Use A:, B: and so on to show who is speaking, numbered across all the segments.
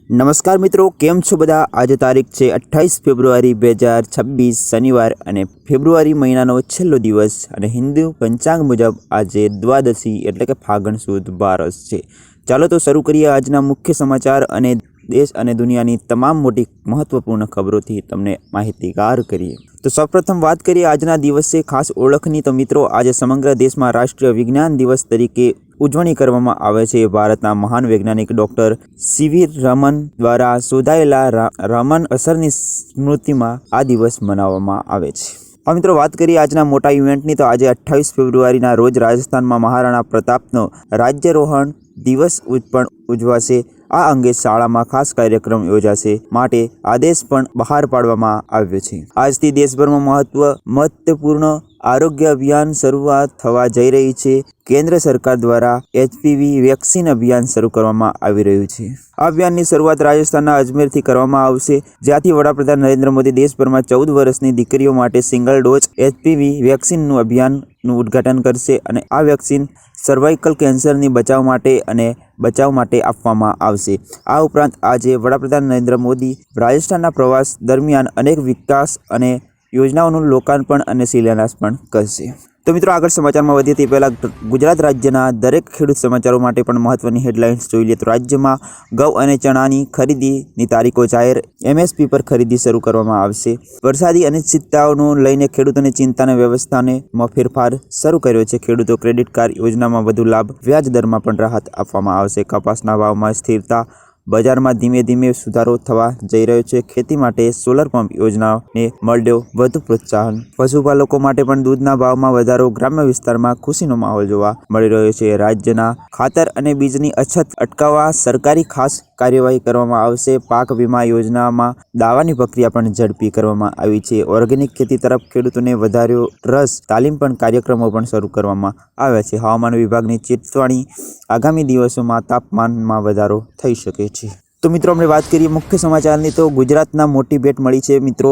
A: નમસ્કાર મિત્રો, કેમ છો બધા? આજે તારીખ છે 28 ફેબ્રુઆરી 2026 શનિવાર અને ફેબ્રુઆરી મહિનાનો છેલ્લો દિવસ અને હિન્દુ પંચાંગ મુજબ આજે દ્વાદશી એટલે કે ફાગણ સુદ 12 છે। ચાલો તો શરૂ કરીએ આજના મુખ્ય સમાચાર અને દેશ અને દુનિયાની તમામ મોટી મહત્વપૂર્ણ ખબરોથી તમને માહિતીગાર કરીએ। તો સૌપ્રથમ વાત કરીએ આજના દિવસે ખાસ ઓળખની। તો મિત્રો, આજે સમગ્ર દેશમાં રાષ્ટ્રીય વિજ્ઞાન દિવસ તરીકે ઉજવણી કરવામાં આવે છે। ભારતના મહાન વૈજ્ઞાનિક ડૉક્ટર સીવી રમન દ્વારા શોધાયેલા રમન અસરની સ્મૃતિમાં આ દિવસ મનાવવામાં આવે છે। હવે મિત્રો વાત કરીએ આજના મોટા ઇવેન્ટની। તો આજે 28 ફેબ્રુઆરીના રોજ રાજસ્થાનમાં મહારાણા પ્રતાપનો રાજ્યારોહણ દિવસ પણ ઉજવાશે। આ અંગે શાળામાં ખાસ કાર્યક્રમ યોજાશે માટે આદેશ પણ બહાર પાડવામાં આવ્યો છે। આજથી દેશભરમાં મહત્વપૂર્ણ આરોગ્ય અભિયાન શરૂઆત થવા જઈ રહી છે। કેન્દ્ર સરકાર દ્વારા HPV વેક્સિન અભિયાન શરૂ કરવામાં આવી રહ્યું છે। આ અભિયાનની શરૂઆત રાજસ્થાનના અજમેરથી કરવામાં આવશે, જ્યાંથી વડાપ્રધાન નરેન્દ્ર મોદી દેશભરમાં 14 વર્ષની દીકરીઓ માટે સિંગલ ડોઝ HPV વેક્સિનનું અભિયાનનું ઉદ્ઘાટન કરશે અને આ વેક્સિન સર્વાઇકલ કેન્સરની બચાવ માટે આપવામાં આવશે। આ ઉપરાંત આજે વડાપ્રધાન નરેન્દ્ર મોદી રાજસ્થાનના પ્રવાસ દરમિયાન અનેક વિકાસ અને યોજનાઓનું લોકાર્પણ અને શિલાન્યાસ પણ કરશે। તો મિત્રો, આગળ સમાચારમાં વધીએ તે પહેલાં ગુજરાત રાજ્યના દરેક ખેડૂત સમાચારો માટે પણ મહત્વની હેડલાઇન્સ જોઈ લે તો રાજ્યમાં ઘઉં અને ચણાની ખરીદીની તારીખો જાહેર। MSP પર ખરીદી શરૂ કરવામાં આવશે। વરસાદી અનિશ્ચિતતાઓને લઈને ખેડૂતોની ચિંતાની વ્યવસ્થામાં ફેરફાર શરૂ કર્યો છે। ખેડૂતો ક્રેડિટ કાર્ડ યોજનામાં વધુ લાભ, વ્યાજ દરમાં પણ રાહત આપવામાં આવશે। કપાસના ભાવમાં સ્થિરતા, બજારમાં ધીમે ધીમે સુધારો થવા જઈ રહ્યો છે। ખેતી માટે સોલર પંપ યોજનાને મળ્યો વધુ પ્રોત્સાહન। પશુપાલકો માટે પણ દૂધના ભાવમાં વધારો, ગ્રામ્ય વિસ્તારમાં ખુશીનો માહોલ જોવા મળી રહ્યો છે। રાજ્યના ખાતર અને બીજની અછત અટકાવવા સરકારી ખાસ કાર્યવાહી કરવામાં આવશે। પાક વીમા યોજનામાં દાવાની પ્રક્રિયા પણ ઝડપી કરવામાં આવી છે। ઓર્ગેનિક ખેતી તરફ ખેડૂતોને વધાર્યો રસ, તાલીમ પણ કાર્યક્રમો પણ શરૂ કરવામાં આવ્યા છે। હવામાન વિભાગની ચેતવણી, આગામી દિવસોમાં તાપમાનમાં વધારો થઈ શકે છે। તો મિત્રો, આપણે વાત કરીએ મુખ્ય સમાચારની। તો ગુજરાતના મોટી ભેટ મળી છે। મિત્રો,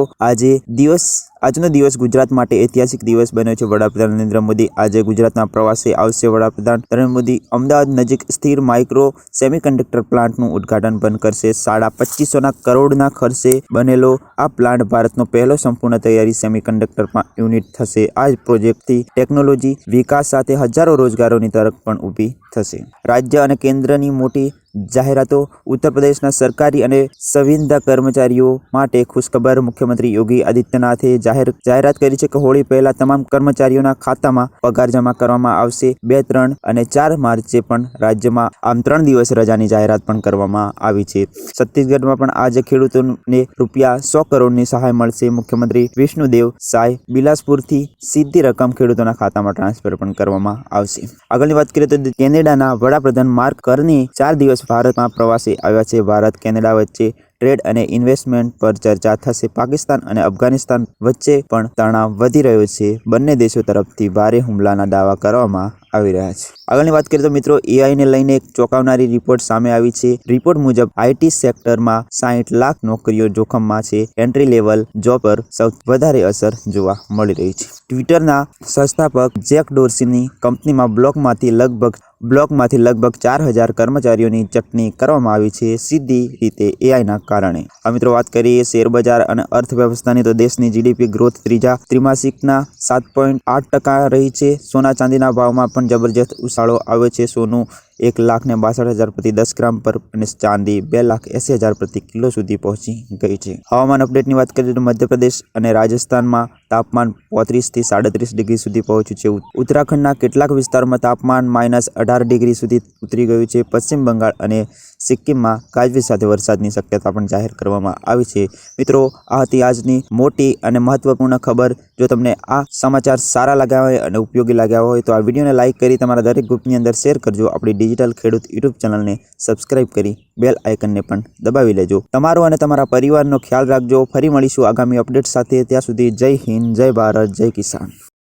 A: આજનો દિવસ ગુજરાત માટે ઐતિહાસિક દિવસ બન્યો છે। વડાપ્રધાન નરેન્દ્ર મોદી આજે ગુજરાતના પ્રવાસે આવશે। વડાપ્રધાન નરેન્દ્ર મોદી અમદાવાદ નજીક સ્થિર માઇક્રો સેમિકન્ડક્ટર પ્લાન્ટનું ઉદ્ઘાટન પણ કરશે। 2550 કરોડના ખર્ચે બનેલો આ પ્લાન્ટ ભારતનો પહેલો સંપૂર્ણ તૈયારી સેમિકન્ડક્ટર યુનિટ થશે। આ પ્રોજેક્ટથી ટેકનોલોજી વિકાસ સાથે હજારો રોજગારોની તક પણ ઊભી થશે। રાજ્ય અને કેન્દ્રની મોટી જાહેરાતો। ઉત્તર પ્રદેશના સરકારી અને સંવિદા કર્મચારીઓ માટે ખુશખબર। મુખ્યમંત્રી યોગી આદિત્યનાથે જાહેરાત કરી છે કે હોળી પહેલા તમામ કર્મચારીઓના ખાતામાં પગાર જમા કરવામાં આવશે। 2, 3 અને 4 માર્ચે પણ રાજ્યમાં આમ 3 દિવસ રજાની જાહેરાત પણ કરવામાં આવી છે। છત્તીસગઢમાં પણ આજે ખેડૂતોને ₹100 કરોડની સહાય મળશે। મુખ્યમંત્રી વિષ્ણુદેવ સાય બિલાસપુરથી સીધી રકમ ખેડૂતોના ખાતામાં ટ્રાન્સફર પણ કરવામાં આવશે। આગળની વાત કરીએ તો કેનેડાના વડાપ્રધાન માર્ક કાર્ની 4 દિવસ ભારતમાં પ્રવાસે આવ્યા છે। ભારત કેનેડા વચ્ચે ટ્રેડ અને ઇન્વેસ્ટમેન્ટ પર ચર્ચા થશે। પાકિસ્તાન અને અફઘાનિસ્તાન વચ્ચે પણ તણાવ વધી રહ્યો છે। બંને દેશો તરફથી ભારે હુમલાના દાવા કરવામાં આવી રહ્યા છે। આગળની વાત કરીએ તો મિત્રો, AI ને લઈને એક ચોંકાવનારી રિપોર્ટ સામે આવી છે। રિપોર્ટ મુજબ IT સેક્ટરમાં 60 લાખ નોકરીઓ જોખમમાં છે। એન્ટ્રી લેવલ જોબ પર સૌથી વધારે અસર જોવા મળી રહી છે। ટ્વિટરના સંસ્થાપક જેક ડોર્સીની કંપનીમાં બ્લોકમાંથી લગભગ 4000 કર્મચારીઓની છટણી કરવામાં આવી છે, સીધી રીતે AIના કારણે। આ મિત્રો વાત કરીએ શેરબજાર અને અર્થવ્યવસ્થાની। તો દેશની GDP ગ્રોથ ત્રીજા ત્રિમાસિકના 7.8% રહી છે। સોના ચાંદીના ભાવમાં પણ જબરજસ્ત ઉછાળો આવ્યો છે। સોનું 1,62,000 પ્રતિ 10 ગ્રામ પર અને ચાંદી 2,80,000 પ્રતિ કિલો સુધી પહોંચી ગઈ છે। હવામાન અપડેટની વાત કરીએ તો મધ્યપ્રદેશ અને રાજસ્થાનમાં તાપમાન 35 થી 37 ડિગ્રી સુધી પહોંચ્યું છે। ઉત્તરાખંડના કેટલાક વિસ્તારોમાં તાપમાન -18 ડિગ્રી સુધી ઉતરી ગયું છે। પશ્ચિમ બંગાળ અને સિક્કિમમાં ગાજવીજ સાથે વરસાદની શક્યતા પણ જાહેર કરવામાં આવી છે। મિત્રો, આ હતી આજની મોટી અને મહત્વપૂર્ણ ખબર। જો તમને આ સમાચાર સારા લાગ્યા હોય અને ઉપયોગી લાગ્યા હોય તો આ વિડીયોને લાઇક કરી તમારા દરેક ગ્રુપની અંદર શેર કરજો। આપણી ડિજિટલ ખેડૂત યુટ્યુબ ચેનલને સબસ્ક્રાઇબ કરી બેલ આઇકનને પણ દબાવી લેજો। તમારો અને તમારા પરિવારનો ખ્યાલ રાખજો। ફરી મળીશું આગામી અપડેટ સાથે। ત્યાં સુધી જય હિન્દ, જય ભારત, જય કિસાન।